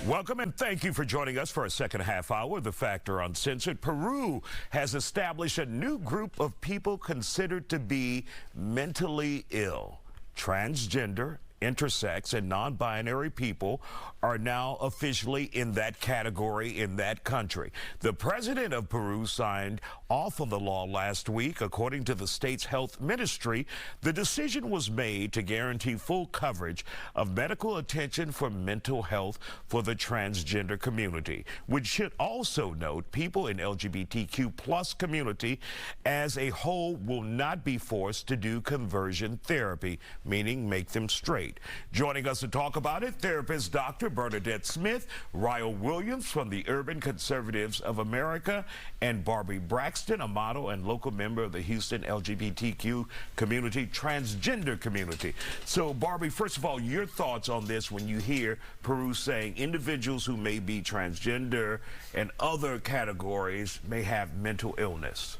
Welcome and thank you for joining us for a second half hour of The Factor Uncensored. Peru has established a new group of people considered to be mentally ill. Transgender, intersex, and non-binary people are now officially in that category in that country. The president of Peru signed off on the law last week. According to the state's health ministry, the decision was made to guarantee full coverage of medical attention for mental health for the transgender community, which should also note people in LGBTQ plus community as a whole will not be forced to do conversion therapy, meaning make them straight. Joining us to talk about it, therapist Dr. Bernadette Smith, Ryle Williams from the Urban Conservatives of America, and Barbie Braxton, a model and local member of the Houston LGBTQ community, transgender community. So, Barbie, first of all, your thoughts on this when you hear Peru saying individuals who may be transgender and other categories may have mental illness.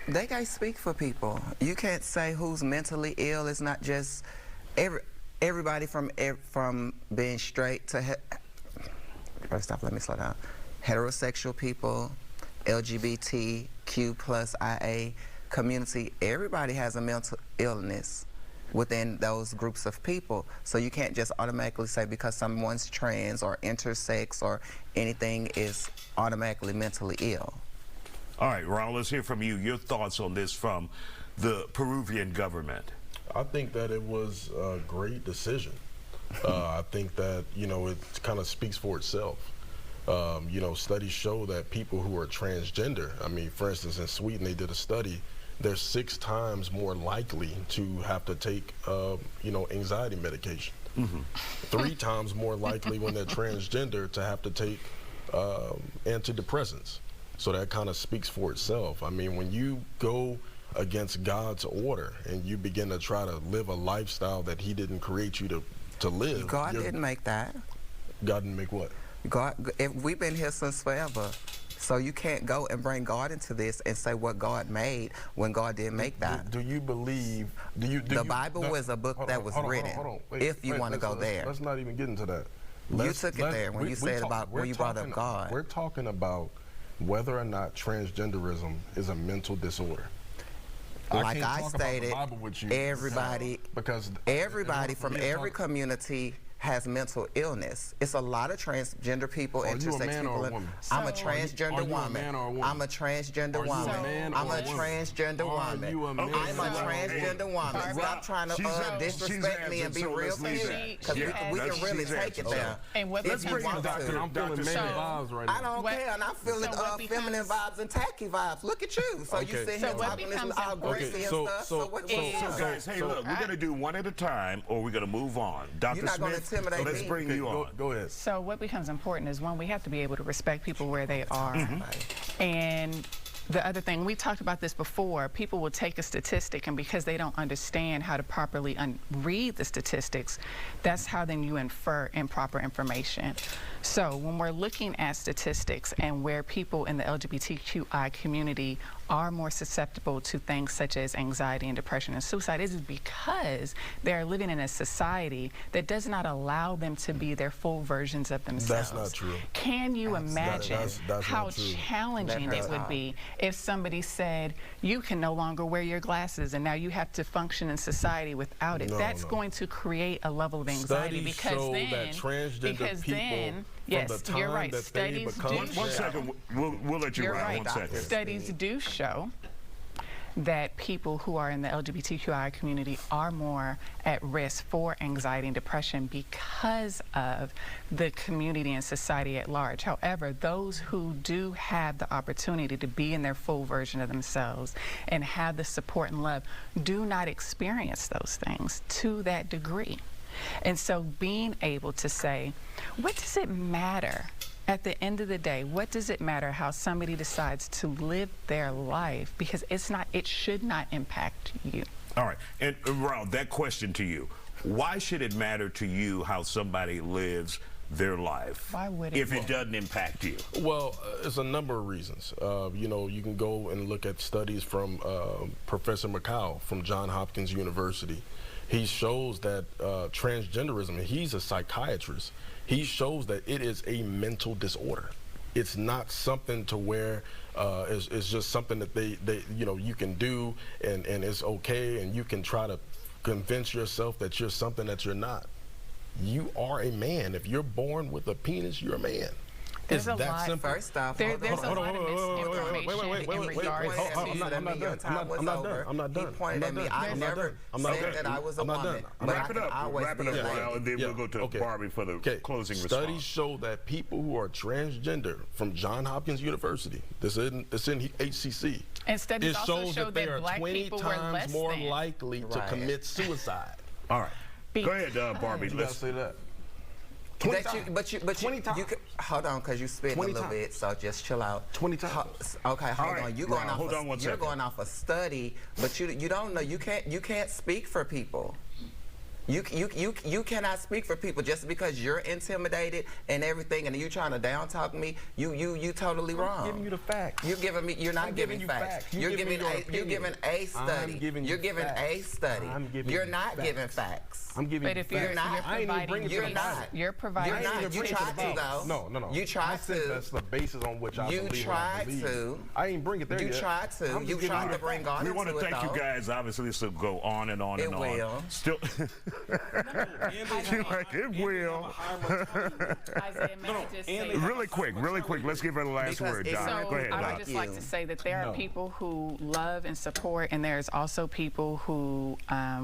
They gotta speak for people. You can't say who's mentally ill. It's not just everybody from being straight to first off, let me slow down. Heterosexual people, LGBTQ plus IA community. Everybody has a mental illness within those groups of people. So you can't just automatically say because someone's trans or intersex or anything is automatically mentally ill. All right, Ron, let's hear from you. Your thoughts on this from the Peruvian government. I think that it was a great decision. I think that, it kind of speaks for itself. Studies show that people who are transgender, for instance, in Sweden, they did a study, they're 6 times more likely to have to take, anxiety medication. 3 times more likely when they're transgender to have to take antidepressants. So that kind of speaks for itself. When you go against God's order and you begin to try to live a lifestyle that he didn't create you to live. God didn't make that. God didn't make what? We've been here since forever. So you can't go and bring God into this and say what God made when God didn't make that. Do you believe, the Bible was a book that was written, if you want to go there. Let's not even get into that. You took it there when you said about, when you brought up God. We're talking about whether or not transgenderism is a mental disorder. Like I stated, everybody from every community has mental illness. It's a lot of transgender people, intersex people. I'm a transgender woman. I'm a transgender woman. I'm a transgender woman. I'm a transgender woman. Stop trying to disrespect me and be real to me, because we can really take it there. And what if you want to. I'm feeling man vibes right now. I don't care, and I'm feeling feminine vibes and tacky vibes. Look at you. So you sit here talking this all greasy and stuff. So guys, hey, look, we're going to do one at a time, or we're going to move on. Dr. Smith. Let's bring you on. Go ahead. So what becomes important is, one, we have to be able to respect people where they are. And the other thing, we talked about this before, people will take a statistic, and because they don't understand how to properly read the statistics, that's how then you infer improper information. So when we're looking at statistics and where people in the LGBTQI community are more susceptible to things such as anxiety and depression and suicide, is because they're living in a society that does not allow them to be their full versions of themselves. That's not true. Can you imagine how challenging it would be if somebody said, you can no longer wear your glasses and now you have to function in society without it? That's going to create a level of anxiety, because then, yes, you're right. Studies do show. 1 second, we'll let you ride. 1 second. Studies do show that people who are in the LGBTQI community are more at risk for anxiety and depression because of the community and society at large. However, those who do have the opportunity to be in their full version of themselves and have the support and love do not experience those things to that degree. And so being able to say, what does it matter? At the end of the day, what does it matter how somebody decides to live their life? Because it should not impact you. All right, and Ron, that question to you, why should it matter to you how somebody lives their life? Why would it? If it doesn't impact you? Well, it's a number of reasons. You can go and look at studies from Professor McCall from Johns Hopkins University. He shows that transgenderism, and he's a psychiatrist, he shows that it is a mental disorder. It's not something to where it's just something that they you can do and it's okay, and you can try to convince yourself that you're something that you're not. You are a man. If you're born with a penis, you're a man. There's It's a that lot. simple. First off, There's a lot of misinformation in regards to. I'm not done. He pointed at me. I never said that I was a woman. But Wrap it up, Lyle, and then we'll go to Barbie for the closing response. Studies show that people who are transgender from Johns Hopkins University, this in HCC, And studies it also shows show that they are black 20 people were times less more than. likely to commit suicide. All right. Go ahead, Barbie. You gotta say that. But you 20 times. hold on, because you spitting a 20 little times. bit, so just chill out. 20 times. Okay, hold right, on. You're Ron, going off. hold on one you're second. going off a study, but you don't know. You can't speak for people. You cannot speak for people just because you're intimidated and everything, and you trying to down talk me. You totally wrong. I'm giving you the facts. You're giving me. You're not giving facts. You're giving a study. You're giving a study. You're not giving facts. I'm giving. But if you you're facts. not, I ain't even bringing you're it to the not. Bible. You're providing. You're not. You tried to though. No. You tried I said to. that's the basis on which I You believe. tried to. I ain't bring it there You yet. tried to. I'm just You giving tried you to the bring facts. on We into want to it, thank you though. guys. Obviously, this will go on and on It and on. will. Still, it will. Really quick. Let's give her the last Because word, it's Don. So Go ahead, I Don. would just like to say that there are people who love and support, and there's also people who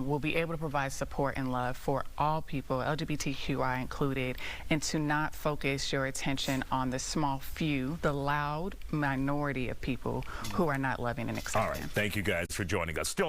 will be able to provide support and love for all people, LGBTQI included, and to not focus your attention on the small few, the loud minority of people who are not loving and accepting. All right. Thank you guys for joining us. Still